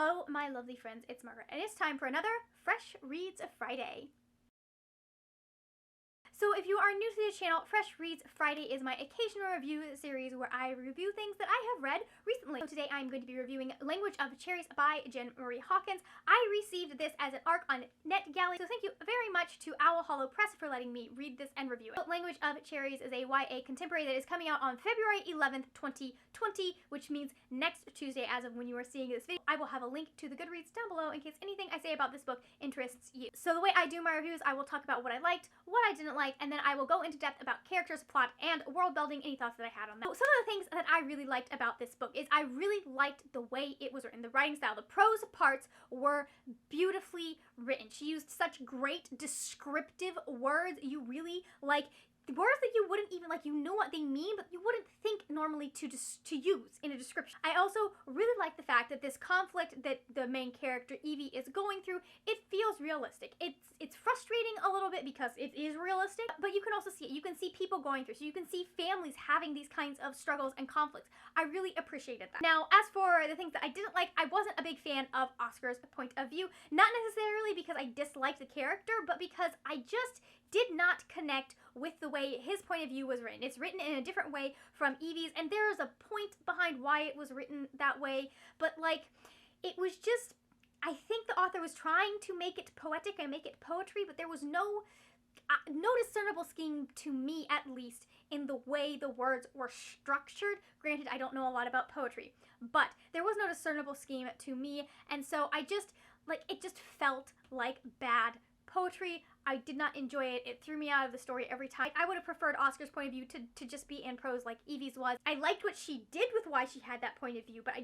Hello, my lovely friends, it's Margaret, and it's time for another Fresh Reads Friday. So if you are new to the channel, Fresh Reads Friday is my occasional review series where I review things that I have read recently. So today I'm going to be reviewing Language of Cherries by Jen Marie Hawkins. I received this as an ARC on NetGalley, so thank you very much to Owl Hollow Press for letting me read this and review it. Language of Cherries is a YA contemporary that is coming out on February 11th, 2020, which means next Tuesday as of when you are seeing this video. I will have a link to the Goodreads down below in case anything I say about this book interests you. So the way I do my reviews, I will talk about what I liked, what I didn't like, and then I will go into depth about characters, plot, and world building, any thoughts that I had on that. So some of the things that I really liked about this book is I really liked the way it was written, the writing style. The prose parts were beautifully written. She used such great descriptive words. You really words that you wouldn't even, you know what they mean, but you wouldn't think normally to use in a description. I also really like the fact that this conflict that the main character, Evie, is going through, it feels realistic. It's frustrating a little bit because it is realistic, but you can also see it. You can see people going through, so you can see families having these kinds of struggles and conflicts. I really appreciated that. Now, as for the things that I didn't like, I wasn't a big fan of Oscar's point of view, not necessarily because I disliked the character, but because I just did not connect with the way his point of view was written. It's written in a different way from Evie's, and there is a point behind why it was written that way, but it was just, I think the author was trying to make it poetic and make it poetry, but there was no discernible scheme, to me at least, in the way the words were structured. Granted, I don't know a lot about poetry, but there was no discernible scheme to me, and so I just, it just felt like bad poetry. I did not enjoy it. It threw me out of the story every time. I would have preferred Oscar's point of view to just be in prose like Evie's was. I liked what she did with why she had that point of view, but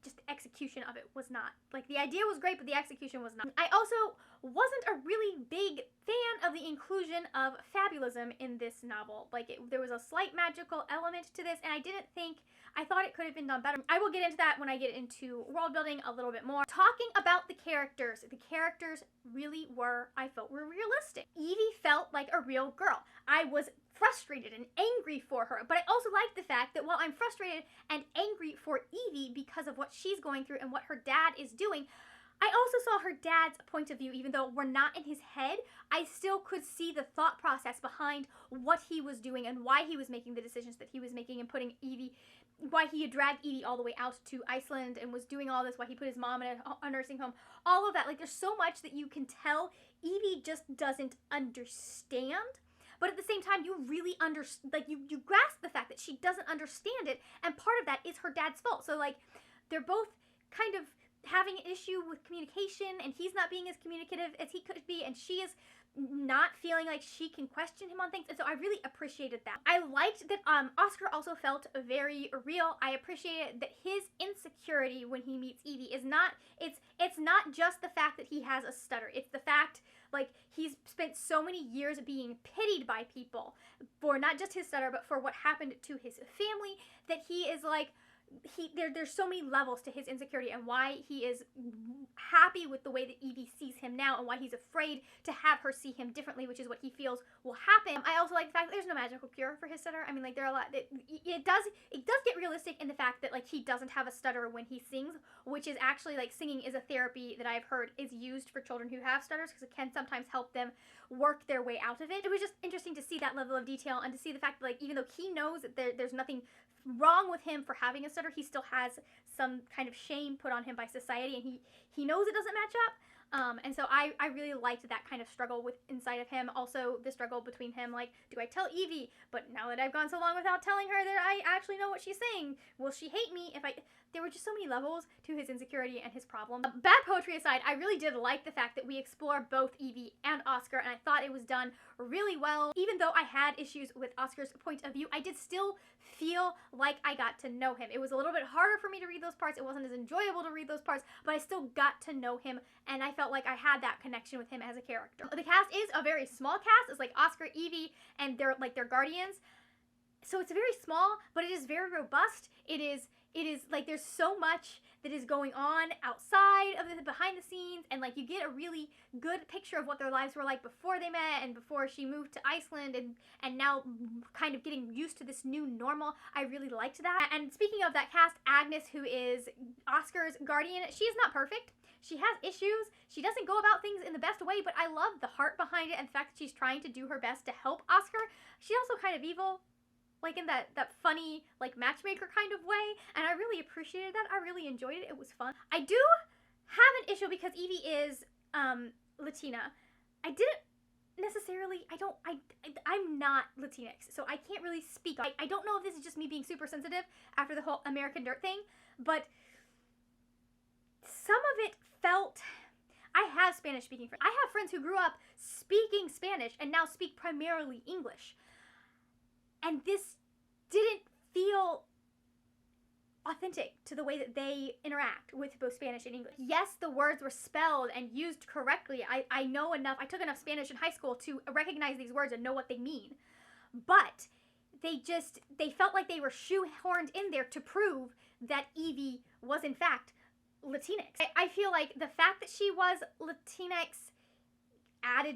just the execution of it was not. The idea was great, but the execution was not. I also wasn't a really big fan of the inclusion of fabulism in this novel. There was a slight magical element to this, and I thought it could have been done better. I will get into that when I get into world building a little bit more. Talking about the characters really were, I felt, were realistic. Evie felt like a real girl. I was frustrated and angry for her, but I also liked the fact that while I'm frustrated and angry for Evie because of what she's going through and what her dad is doing, I also saw her dad's point of view. Even though we're not in his head, I still could see the thought process behind what he was doing and why he was making the decisions that he was making and putting Evie, why he had dragged Evie all the way out to Iceland and was doing all this, why he put his mom in a nursing home, all of that. There's so much that you can tell Evie just doesn't understand, but at the same time, you really you grasp the fact that she doesn't understand it, and part of that is her dad's fault. So, they're both kind of having an issue with communication, and he's not being as communicative as he could be, and she is not feeling like she can question him on things, and so I really appreciated that. I liked that Oscar also felt very real. I appreciated that his insecurity when he meets Evie is not, it's not just the fact that he has a stutter. It's the fact, he's spent so many years being pitied by people for not just his stutter, but for what happened to his family, that he is there's so many levels to his insecurity and why he is happy with the way that Evie sees him now and why he's afraid to have her see him differently, which is what he feels will happen. I also like the fact that there's no magical cure for his stutter. I mean, there are a lot that it does get realistic in the fact that he doesn't have a stutter when he sings, which is actually singing is a therapy that I've heard is used for children who have stutters because it can sometimes help them work their way out of it. It was just interesting to see that level of detail and to see the fact that even though he knows that there's nothing wrong with him for having a stutter, he still has some kind of shame put on him by society, and he knows it doesn't match up. And so I really liked that kind of struggle inside of him. Also, the struggle between him, do I tell Evie? But now that I've gone so long without telling her that I actually know what she's saying, will she hate me if I... There were just so many levels to his insecurity and his problem. Bad poetry aside, I really did like the fact that we explore both Evie and Oscar, and I thought it was done really well. Even though I had issues with Oscar's point of view, I did still feel like I got to know him. It was a little bit harder for me to read those parts. It wasn't as enjoyable to read those parts, but I still got to know him, and I felt like I had that connection with him as a character. The cast is a very small cast. It's Oscar, Evie, and their guardians. So it's very small, but it is very robust. It is there's so much that is going on outside of the behind the scenes, and like you get a really good picture of what their lives were like before they met and before she moved to Iceland, and now kind of getting used to this new normal. I really liked that. And speaking of that cast, Agnes, who is Oscar's guardian, she is not perfect. She has issues. She doesn't go about things in the best way, but I love the heart behind it and the fact that she's trying to do her best to help Oscar. She's also kind of evil, like in that funny, like, matchmaker kind of way, and I really appreciated that. I really enjoyed it. It was fun. I do have an issue because Evie is Latina. I didn't necessarily, I'm not Latinx, so I can't really speak. I don't know if this is just me being super sensitive after the whole American Dirt thing, but some of it felt, I have Spanish speaking friends. I have friends who grew up speaking Spanish and now speak primarily English. And this didn't feel authentic to the way that they interact with both Spanish and English. Yes, the words were spelled and used correctly. I know enough, I took enough Spanish in high school to recognize these words and know what they mean. But they felt like they were shoehorned in there to prove that Evie was in fact Latinx. I feel like the fact that she was Latinx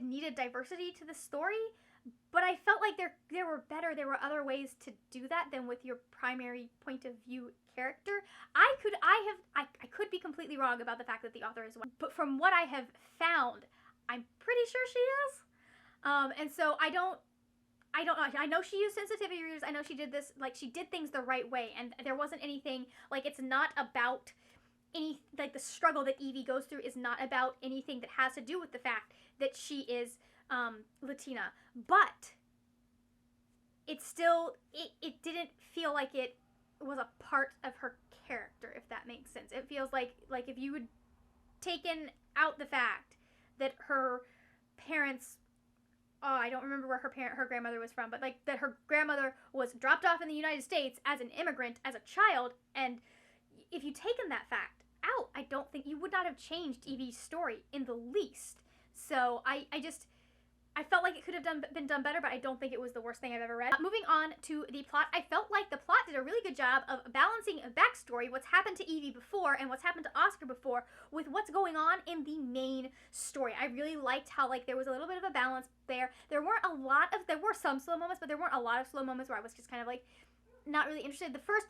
needed diversity to the story, but I felt like there were other ways to do that than with your primary point of view character. I could be completely wrong about the fact that the author is white, but from what I have found, I'm pretty sure she is. And so I don't know. I know she used sensitivity readers. I know she did this, like, she did things the right way, and there wasn't anything, like, it's not about like the struggle that Evie goes through is not about anything that has to do with the fact that she is Latina, but it still, it didn't feel like it was a part of her character, if that makes sense. It feels like if you had taken out the fact that her parents, I don't remember where her grandmother was from, but like that her grandmother was dropped off in the United States as an immigrant, as a child, and if you'd taken that fact out, I don't think you would not have changed Evie's story in the least. So I felt like it could have been done better, but I don't think it was the worst thing I've ever read. Moving on to the plot, I felt like the plot did a really good job of balancing a backstory, what's happened to Evie before and what's happened to Oscar before, with what's going on in the main story. I really liked how, like, there was a little bit of a balance there. There were some slow moments, but there weren't a lot of slow moments where I was just kind of like, not really interested. The first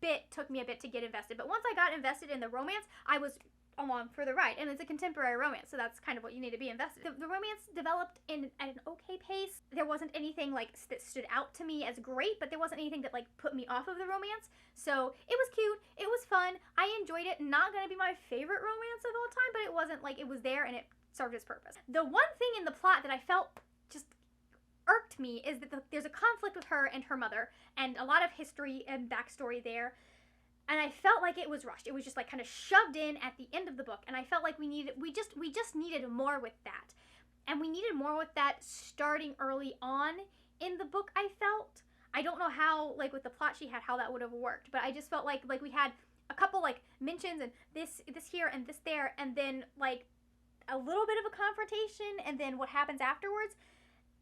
bit took me a bit to get invested, but once I got invested in the romance, I was along for the ride, and it's a contemporary romance, so that's kind of what you need to be invested. The romance developed at an okay pace. There wasn't anything like that stood out to me as great, but there wasn't anything that like put me off of the romance. So it was cute, it was fun, I enjoyed it. Not gonna be my favorite romance of all time, but it wasn't like, it was there and it served its purpose. The one thing in the plot that I felt just irked me is that there's a conflict with her and her mother, and a lot of history and backstory there, and I felt like it was rushed. It was just like kind of shoved in at the end of the book, and I felt like we just needed more with that, and we needed more with that starting early on in the book. I felt, I don't know how, like with the plot she had, how that would have worked, but I just felt like we had a couple like mentions and this here and this there, and then like a little bit of a confrontation, and then what happens afterwards.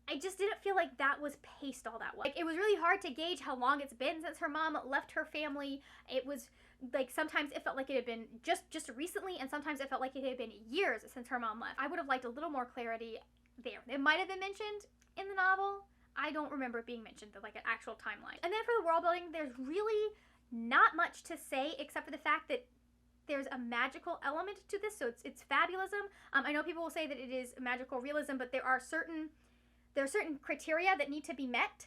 I just didn't feel like that was paced all that well. Like, it was really hard to gauge how long it's been since her mom left her family. It was like, sometimes it felt like it had been just recently, and sometimes it felt like it had been years since her mom left. I would have liked a little more clarity there. It might have been mentioned in the novel. I don't remember it being mentioned, like an actual timeline. And then for the world building, there's really not much to say except for the fact that there's a magical element to this, so it's fabulism. I know people will say that it is magical realism, but there are certain criteria that need to be met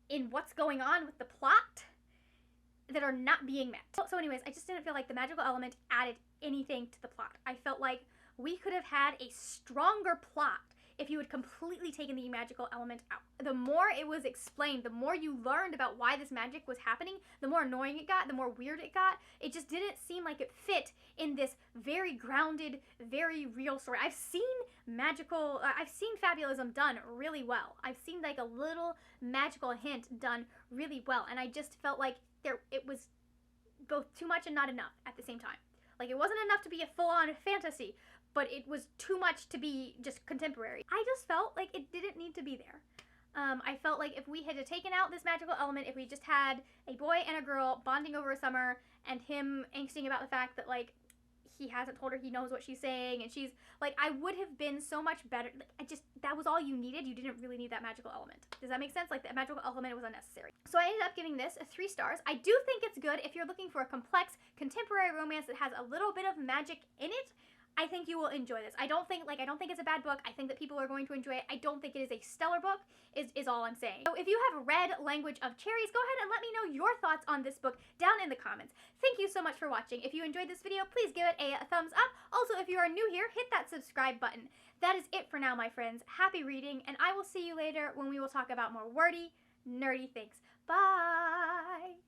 in what's going on with the plot that are not being met. So anyways, I just didn't feel like the magical element added anything to the plot. I felt like we could have had a stronger plot if you had completely taken the magical element out. The more it was explained, the more you learned about why this magic was happening, the more annoying it got, the more weird it got. It just didn't seem like it fit in this very grounded, very real story. I've seen fabulism done really well. I've seen like a little magical hint done really well, and I just felt like it was both too much and not enough at the same time. Like, it wasn't enough to be a full-on fantasy, but it was too much to be just contemporary. I just felt like it didn't need to be there. I felt like if we had taken out this magical element, if we just had a boy and a girl bonding over a summer and him angsting about the fact that, like, he hasn't told her he knows what she's saying, and she's like, I would have been so much better. Like, that was all you needed. You didn't really need that magical element. Does that make sense? Like, the magical element was unnecessary. So I ended up giving this 3 stars. I do think it's good if you're looking for a complex contemporary romance that has a little bit of magic in it. I think you will enjoy this. I don't think it's a bad book. I think that people are going to enjoy it. I don't think it is a stellar book, is all I'm saying. So if you have read Language of Cherries, go ahead and let me know your thoughts on this book down in the comments. Thank you so much for watching. If you enjoyed this video, please give it a thumbs up. Also, if you are new here, hit that subscribe button. That is it for now, my friends. Happy reading, and I will see you later when we will talk about more wordy, nerdy things. Bye!